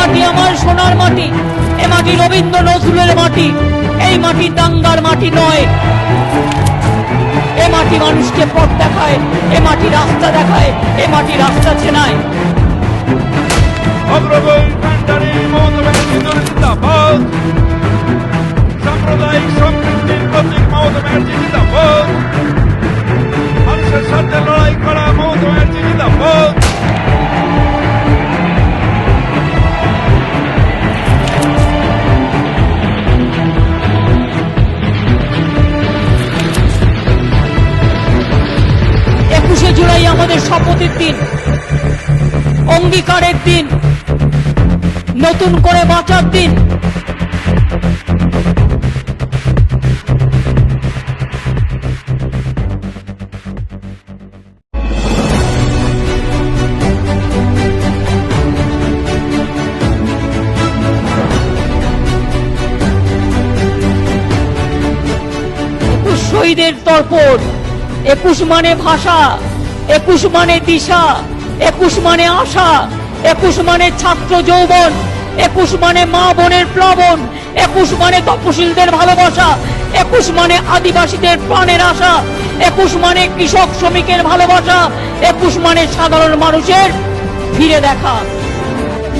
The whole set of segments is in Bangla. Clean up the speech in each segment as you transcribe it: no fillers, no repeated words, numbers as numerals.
মাটি আমার সোনার মাটি, এ মাটি রবীন্দ্র নজরুলের মাটি, এই মাটি দাঙ্গার মাটি নয়। এ মাটি মানুষকে পথ দেখায়, এ মাটি রাস্তা দেখায়, এ মাটি রাস্তা চেনায়। সাম্প্রদায়িক সম্প্রীতির প্রতীক মমতা ব্যানার্জি জিন্দাবাদ। মানুষের স্বার্থে লড়াই করা মমতা ব্যানার্জি জিন্দাবাদ। জুলাই আমাদের শপথের দিন, অঙ্গীকারের দিন, নতুন করে বাঁচার দিন। শহীদের তর্পণ, 21 মানে ভাষা, 21 মানে দিশা, 21 মানে আশা, 21 মানে ছাত্র যৌবন, 21 মানে মা বোনের প্লাবন, 21 মানে তপশিলদের ভালোবাসা, 21 মানে আদিবাসীদের প্রাণের আশা, 21 মানে কৃষক শ্রমিকের ভালোবাসা, 21 মানে সাধারণ মানুষের ফিরে দেখা।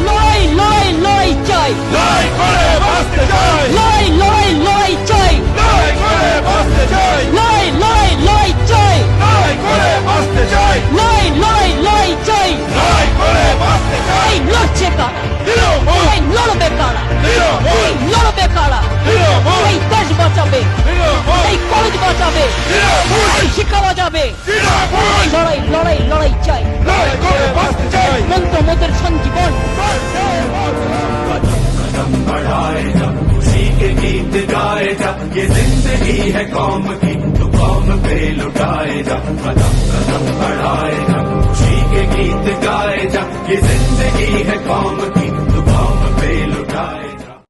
লড়াই লড়াই লড়াই চাই, লড়াই করে বাঁচতে চাই, লড়াই লড়াই লড়াই চাই, লড়াই করে বাঁচতে চাই, লড়াই লড়াই লড়াই চাই, লড়াই করে বাঁচতে চাই, লড়াই লড়াই লড়াই চাই। লড়াই করে বাঁচতে চাই। এই লড়ছে কারা? তৃণমূল, এই লড়বে কারা? তৃণমূল, এই লড়বে কারা? তৃণমূল, এই দেশ বাঁচাবে, তৃণমূল, এই কলেজ বাঁচাবে, তৃণমূল, এই শিক্ষা বাঁচাবে। তৃণমূল, এই লড়াই লড়াই লড়াই চাই, লড়াই করে বাঁচতে চাই। মন্ত্র মোদের সঞ্জীবন। कदम बढ़ाए जा, खुशी के गीत गाए जा, ये जिंदगी है कौम की, तो कौम पे लुटाए जा। कदम कदम बढ़ाए जा, खुशी के गीत गाए जा, ये जिंदगी है कौम की, तो कौम पे लुटाए जा।